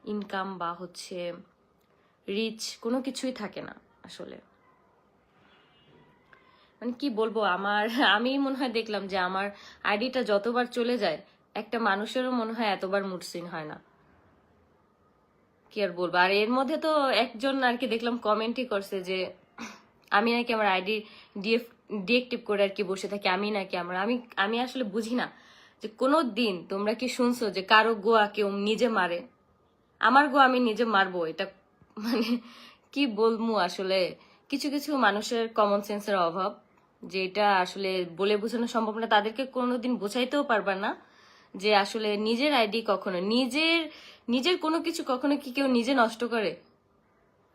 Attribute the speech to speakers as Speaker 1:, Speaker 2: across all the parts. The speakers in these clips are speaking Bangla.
Speaker 1: ইনকাম বা হচ্ছে রিচ কোনো কিছুই থাকে না আসলে। মানে কি বলবো, আমি মনে হয় দেখলাম যে আমার আইডিটা যতবার চলে যায় একটা মানুষেরও মনে হয় এতবার মুড সুইং হয় না। কি আর বলবো। আর এর মধ্যে তো একজন আর কি দেখলাম কমেন্টই করছে যে আমি নাকি আমার আইডি ডিএক্টিভ করে আর কি বসে থাকি, আমি নাকি আমি আসলে বুঝি না যে কোনো দিন তোমরা কি শুনছো যে কারো গোয়া কেউ নিজে মারে? আমার গোয়া আমি নিজে মারবো? এটা মানে কি বলবো আসলে। কিছু কিছু মানুষের কমন সেন্সের অভাব, যেটা আসলে বলে বোঝানো সম্ভব না। তাদেরকে কোনোদিন বোঝাইতেও পারবা না যে আসলে নিজের আইডি কখনো নিজের কোনো কিছু কখনো কি কেউ নিজে নষ্ট করে?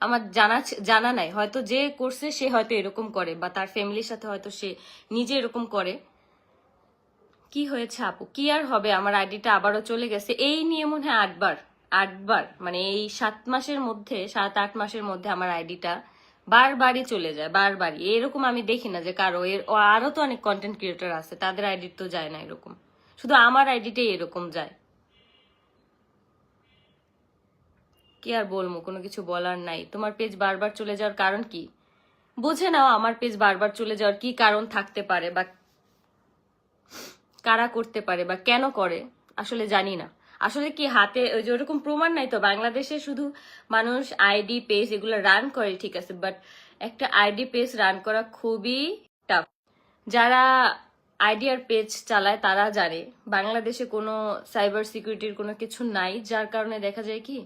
Speaker 1: আমার জানা নাই, হয়তো যে করছে সে হয়তো এরকম করে, বা তার ফ্যামিলির সাথে হয়তো সে নিজে এরকম করে। কি হয়েছে আপু? কি আর হবে, আমার আইডিটা আবারও চলে গেছে। এই নিয়ে মনে হয় আটবার মানে এই 7 মাসের মধ্যে, 7-8 মাসের মধ্যে আমার আইডিটা বারবারই চলে যায়, বারবারই। এরকম আমি দেখি না যে কারো আরো তো অনেক কন্টেন্ট ক্রিয়েটর আছে, তাদের আইডি তো যায় না এরকম, শুধু আমার আইডিটাই এরকম যায়। কি আর বলবো, কোনো কিছু বলার নাই। তোমার পেজ বারবার চলে যাওয়ার কারণ কি? বুঝে নাও আমার পেজ বারবার চলে যাওয়ার কি কারণ থাকতে পারে, বা কারা করতে পারে, বা কেন করে আসলে জানি না। আসলে কি হাতে ওই যে ওরকম প্রমাণ নাই তো। বাংলাদেশে শুধু মানুষ আইডি পেজ এগুলো রান করে, ঠিক আছে, বাট একটা আইডি পেজ রান করা খুবই টাফ। যারা আইডি আর পেজ চালায় তারা জানে বাংলাদেশে কোনো সাইবার সিকিউরিটির কোনো কিছু নাই, যার কারণে দেখা যায় কি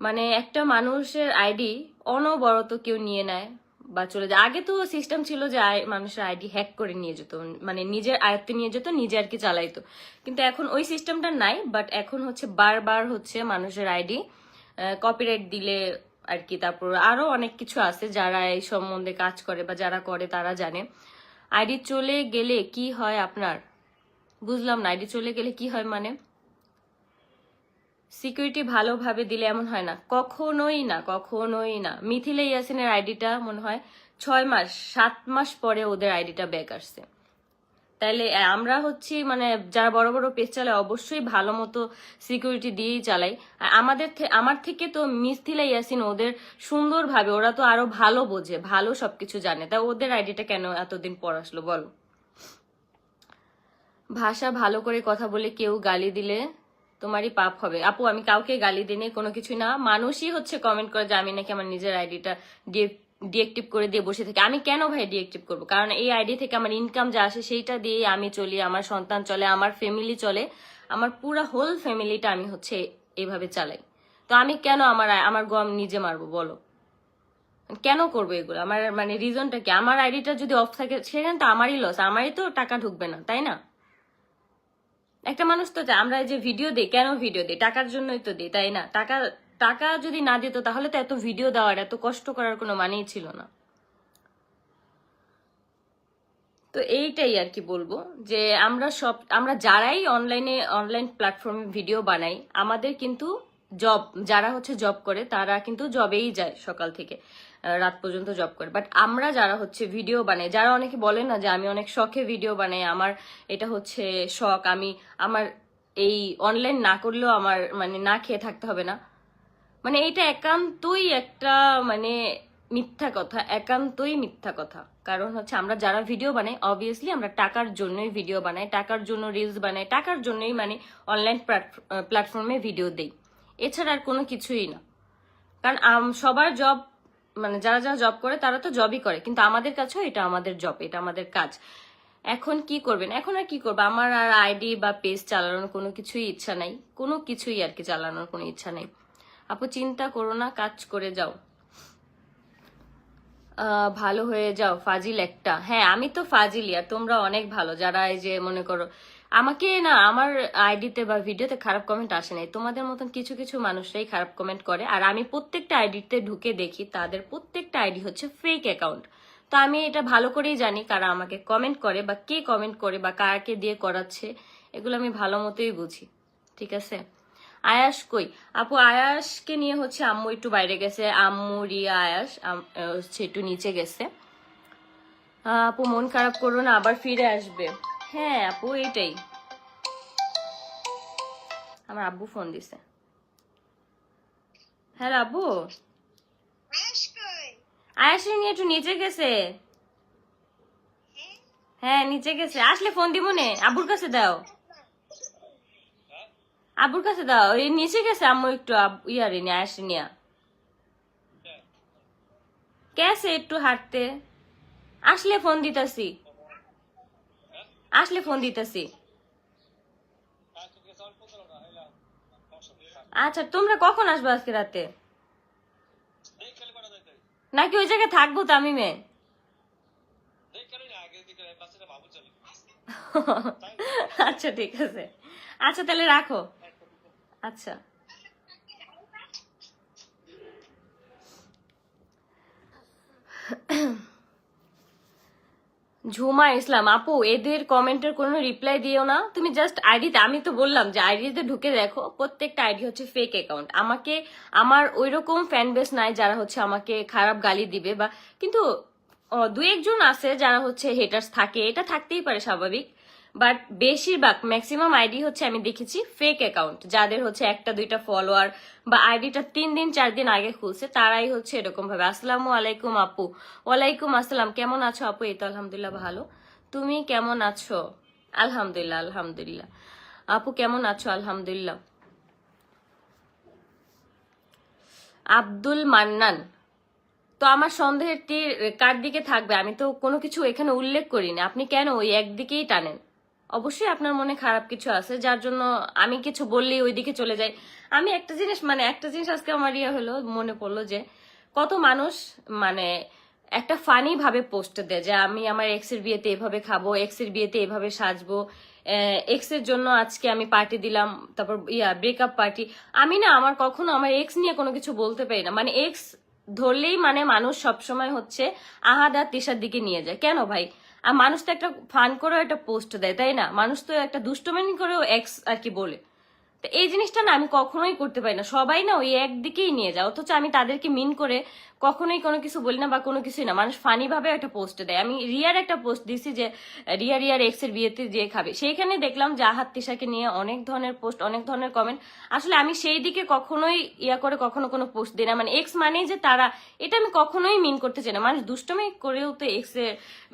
Speaker 1: মানে একটা মানুষের আইডি অনবরত কেউ নিয়ে নেয় বা চলে যায়। আগে তো সিস্টেম ছিল যে মানুষের আইডি হ্যাক করে নিয়ে যেত, মানে নিজের আয়ত্তে নিয়ে যেত, নিজে আর কি চালাইতো। কিন্তু এখন ওই সিস্টেমটা নাই, বাট এখন হচ্ছে বারবার হচ্ছে মানুষের আইডি কপিরাইট দিলে আর কি। তারপর আরো অনেক কিছু আছে, যারা এই সম্বন্ধে কাজ করে বা যারা করে তারা জানে। আইডি চলে গেলে কি হয় আপনার? বুঝলাম না, আইডি চলে গেলে কি হয় মানে? সিকিউরিটি ভালোভাবে দিলে এমন হয় না, কখনোই না, কখনোই না। মিথিলা ইয়াসিনের আইডিটা মনে হয় 6 মাস 7 মাস পরে ওদের আইডিটা ব্যাক আসছে। তাইলে আমরা হচ্ছি মানে যারা বড় বড় পেজ চালায় অবশ্যই ভালো মতো সিকিউরিটি দিয়েই চালাই। আর আমার থেকে তো মিথিলা ইয়াসিন ওদের সুন্দরভাবে, ওরা তো আরো ভালো বোঝে, ভালো সবকিছু জানে, তা ওদের আইডিটা কেন এতদিন পর আসলো বলো? ভাষা ভালো করে কথা বলে কেউ গালি দিলে তোমারই পাপ হবে। আপু আমি কাউকে গালি দিনে কোনো কিছু না, মানুষই হচ্ছে কমেন্ট করে যে আমি নাকি আমার নিজের আইডিটা ডিএক্টিভ করে দিয়ে বসে থাকি। আমি কেন ভাই ডিএক্টিভ করবো? কারণ এই আইডি থেকে আমার ইনকাম যা আসে সেইটা দিয়ে আমি চলি, আমার সন্তান চলে, আমার ফ্যামিলি চলে, আমার পুরা হোল ফ্যামিলিটা আমি হচ্ছে এইভাবে চালাই। তো আমি কেন আমার গম নিজে মারবো বলো? কেন করবো এগুলো? আমার মানে রিজনটা কি? আমার আইডিটা যদি অফ থাকে সেখানে তো আমারই লস, আমারই তো টাকা ঢুকবে না, তাই না? একটা মানুষ তো আমরা যে ভিডিও দিই, কেন ভিডিও দিই? টাকার জন্যই তো দিই, তাই না? টাকা টাকা যদি না দিত তাহলে তো এত ভিডিও দেওয়ার, এত কষ্ট করার কোনো মানেই ছিল না। তো এইটাই আর কি বলবো যে আমরা যারাই অনলাইন প্ল্যাটফর্মে ভিডিও বানাই, আমাদের কিন্তু যারা হচ্ছে জব করে তারা কিন্তু জবেই যায় সকাল থেকে রাত পর্যন্ত জব করে। বাট আমরা যারা হচ্ছে ভিডিও বানাই, যারা অনেকে বলে না যে আমি অনেক শখে ভিডিও বানাই, আমার এটা হচ্ছে শখ, আমার এই অনলাইন না করলেও আমার মানে না খেয়ে থাকতে হবে না, মানে এটা একান্তই একটা মানে মিথ্যা কথা, একান্তই মিথ্যা কথা। কারণ হচ্ছে আমরা যারা ভিডিও বানাই অবভিয়াসলি আমরা টাকার জন্যই ভিডিও বানাই, টাকার জন্য রিলস বানাই, টাকার জন্যই মানে অনলাইন প্ল্যাটফর্মে ভিডিও দেই, এছাড়া আর কোনো কিছুই না। কারণ সবার জব, মানে যারা যারা জব করে তারা তো জবই করে, কিন্তু আমাদের কাছেও এটা আমাদের জব, এটা আমাদের কাজ। এখন কি করবেন? এখন আর কি করবো, আমার আর আইডি বা পেজ চালানোর কোনো কিছুই ইচ্ছা নাই, কোনো কিছুই আর কি চালানোর কোনো ইচ্ছা নেই। আপু চিন্তা করো না, কাজ করে যাও, ভালো হয়ে যাও, ফাজিল একটা। হ্যাঁ আমি তো ফাজিলই, আর তোমরা অনেক ভালো যারা এই যে মনে করো আমাকে না, আমার আইডিতে বা ভিডিওতে খারাপ কমেন্ট আসে নাই, তোমাদের মতন কিছু কিছু মানুষরাই খারাপ কমেন্ট করে। আর আমি প্রত্যেকটা আইডিতে ঢুকে দেখি তাদের প্রত্যেকটা আইডি হচ্ছে ফেক অ্যাকাউন্ট। তো আমি এটা ভালো করেই জানি কারা আমাকে কমেন্ট করে বা কে কমেন্ট করে বা কাকে দিয়ে করাচ্ছে, এগুলো আমি ভালো মতোই বুঝি, ঠিক আছে? আয়াস কই? আপু আয়াসকে নিয়ে হচ্ছে আম্মু একটু বাইরে গেছে, আম্মু রিয়া আয়াস হচ্ছে একটু নিচে গেছে। আপু মন খারাপ করো না, আবার ফিরে আসবে। হ্যাঁ আপু এটাই, আমার আব্বু ফোন দিছে। হ্যাঁ আব্বু,
Speaker 2: আয়াস কই?
Speaker 1: আয়াসের নিয়ে একটু নিচে গেছে।
Speaker 2: হ্যাঁ?
Speaker 1: হ্যাঁ নিচে গেছে, আসলে ফোন দিব নে। আব্বুর কাছে দাও, আব্বুর কাছে দাও। এই নিচে গেছে আম্মু একটু ইয়ারে নিয়ে আয়াসে নিয়ে গেছে একটু হাঁটতে। আসলে ফোন দিতাছি, আসলে ফোন দিতাছি। আচ্ছা তোমরা কখন আসবে আজকে রাতে? নাকি ওই জায়গায় থাকবো তামিমে? আচ্ছা ঠিক আছে, আচ্ছা তাহলে রাখো। আচ্ছা ঝুমা ইসলাম আপু, এদের কমেন্টের কোনো রিপ্লাই দিও না তুমি। জাস্ট আইডিতে, আমি তো বললাম যে আইডিতে ঢুকে দেখো, প্রত্যেকটা আইডি হচ্ছে ফেক অ্যাকাউন্ট। আমাকে, আমার ওইরকম ফ্যান বেস নাই যারা হচ্ছে আমাকে খারাপ গালি দিবে বা, কিন্তু দুই একজন আছে যারা হচ্ছে হেটার্স থাকে, এটা থাকতেই পারে স্বাভাবিক। বাট বেশিরভাগ ম্যাক্সিমাম আইডি হচ্ছে আমি দেখেছি ফেক অ্যাকাউন্ট, যাদের হচ্ছে একটা দুইটা ফলোয়ার বা আইডিটা 3 দিন 4 দিন আগে খুলছে, তারাই হচ্ছে এরকম ভাবে। আসসালামু আলাইকুম আপু। ওয়ালাইকুম আসসালাম, কেমন আছো আপু? এই তো আলহামদুলিল্লাহ ভালো, তুমি কেমন আছো? আলহামদুলিল্লাহ আলহামদুলিল্লাহ। আপু কেমন আছো? আলহামদুলিল্লাহ। আব্দুল মান্নান, তো আমার সন্দেহের তীর কার দিকে থাকবে? আমি তো কোনো কিছু এখানে উল্লেখ করিনি, আপনি কেন ওই একদিকেই টানেন? অবশ্যই আপনার মনে খারাপ কিছু আছে, যার জন্য আমি কিছু বললেই ওইদিকে চলে যাই। আমি একটা জিনিস, মানে একটা জিনিস আজকে আমার ইয়ে হলো, মনে পড়লো যে কত মানুষ মানে একটা ফানি ভাবে পোস্ট দেয় যে আমি আমার এক্স এর বিয়েতে এভাবে খাবো, এক্স এর বিয়েতে এভাবে সাজবো, এক্স এর জন্য আজকে আমি পার্টি দিলাম, তারপর ব্রেকআপ পার্টি। আমি না, আমার কখনো আমার এক্স নিয়ে কোনো কিছু বলতে পারি না। মানে এক্স ধরলেই মানে মানুষ সবসময় হচ্ছে আহাদ আর তিশার দিকে নিয়ে যায়। কেন ভাই? আর মানুষ তো একটা ফান করেও একটা পোস্ট দেয়, তাই না? মানুষ তো একটা দুষ্টুমি করেও এক্স আর কি বলে। তো এই জিনিসটা না আমি কখনোই করতে পারি না। সবাই না ওই একদিকেই নিয়ে যায়, অথচ আমি তাদেরকে মিন করে কখনোই কোনো কিছু বলি না বা কোনো কিছুই না। মানুষ ফানি ভাবে একটা পোস্ট দেয়। আমি রিয়ার একটা পোস্ট দিছি যে রিয়ার এক্স এর বিয়েতে যে খাবে, সেইখানে দেখলাম যে আহাত তিশাকে নিয়ে অনেক ধরনের পোস্ট, অনেক ধরনের কমেন্ট। আসলে আমি সেই দিকে কখনোই ইয়া করে কখনো কোনো পোস্ট দিই না। মানে এক্স মানেই যে তারা, এটা আমি কখনোই মিন করতে চাই না। মানুষ দুষ্টমি করেও তো এক্স এর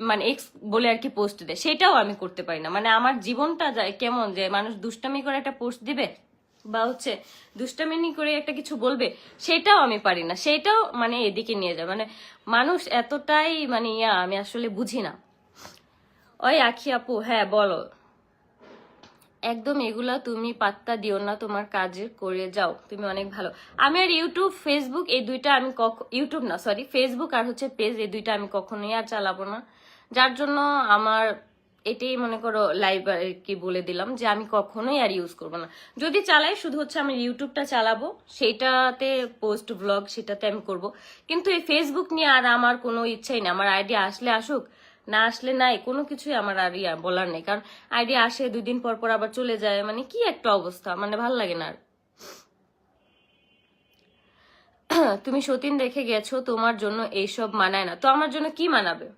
Speaker 1: মানে এক্স বলে আর কি পোস্ট দেয়, সেটাও আমি করতে পারি না। মানে আমার জীবনটা যায় কেমন যে মানুষ দুষ্টামি করে একটা পোস্ট দিবে বা হচ্ছে দুষ্টামিনি করে একটা কিছু বলবে, সেটাও আমি পারি না। সেটাও মানে এদিকে নিয়ে যায়, মানে মানুষ এতটাই মানে ইয়া, আমি আসলে বুঝি না। ওই আখি আপু, হ্যাঁ বলো। একদম এগুলা তুমি পাত্তা দিও না, তোমার কাজে করে যাও, তুমি অনেক ভালো। আমি আর ইউটিউব ফেসবুক এই দুইটা আমি ইউটিউব না সরি, ফেসবুক আর হচ্ছে পেজ, এই দুইটা আমি কখনোই আর চালাবো না। যার জন্য আমার এটাই মনে করো লাইভ আর কি বলে দিলাম যে আমি কখনোই আর ইউজ করবো না। যদি চালাই শুধু হচ্ছে আমি ইউটিউবটা চালাবো, সেইটাতে পোস্ট ব্লগ সেটাতে আমি করব। কিন্তু এই ফেসবুক নিয়ে আর আমার কোনো ইচ্ছাই নেই। আমার আইডিয়া আসলে আসুক, না আসলে নাই, কোনো কিছুই আমার আর ইয়া বলার নেই। কারণ আইডিয়া আসে 2 দিন পর পর আবার চলে যায়, মানে কি একটা অবস্থা, মানে ভাল লাগে না আর। তুমি সতীন দেখে গেছো, তোমার জন্য এইসব মানায় না। তো আমার জন্য কি মানাবে?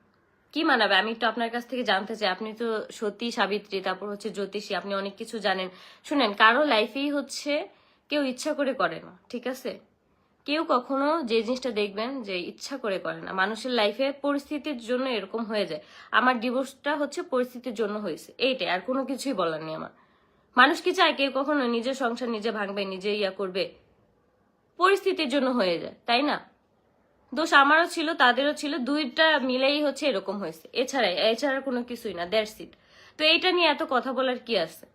Speaker 1: কি মানাবে আমি একটু আপনার কাছ থেকে জানতে চাই। আপনি তো সতী সাবিত্রী, তারপর হচ্ছে জ্যোতিষী, আপনি অনেক কিছু জানেন। শুনেন, কারো লাইফেই হচ্ছে কেউ ইচ্ছা করে করে না, ঠিক আছে? কেউ কখনো যে জিনিসটা দেখবেন যে ইচ্ছা করে করে না। মানুষের লাইফে পরিস্থিতির জন্য এরকম হয়ে যায়। আমার ডিভোর্সটা হচ্ছে পরিস্থিতির জন্য হয়েছে, এইটাই, আর কোনো কিছুই বলার নেই আমার। মানুষ কি চায় কেউ কখনো নিজের সংসার নিজে ভাঙবে, নিজে ইয়া করবে? পরিস্থিতির জন্য হয়ে যায়, তাই না? দোষ আমারও ছিল, তাদেরও ছিল, দুইটা মিলেই হচ্ছে এরকম হয়েছে। এছাড়া কোনো কিছুই না, দ্যাটস ইট। তো এইটা নিয়ে এত কথা বলার কি আছে?